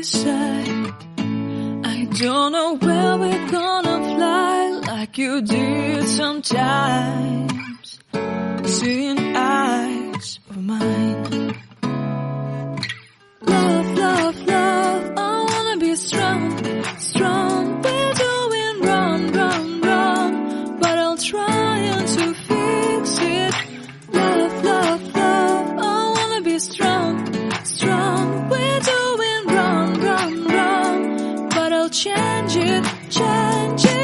say, I don't know where we're gonna fly like you did sometimes. Seeing eyes of mine. Love, love, love, I wanna be strong, strong. We're doing wrong, wrong, wrong, but I'll try to fix it. Love, love, love, I wanna be strong, strong. We're doing wrong, wrong, wrong, but I'll change it, change it.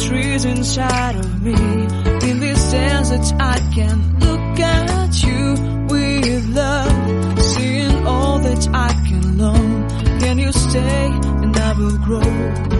Trees inside of me. In this desert I can look at you with love. Seeing all that I can learn. Can you stay and I will grow?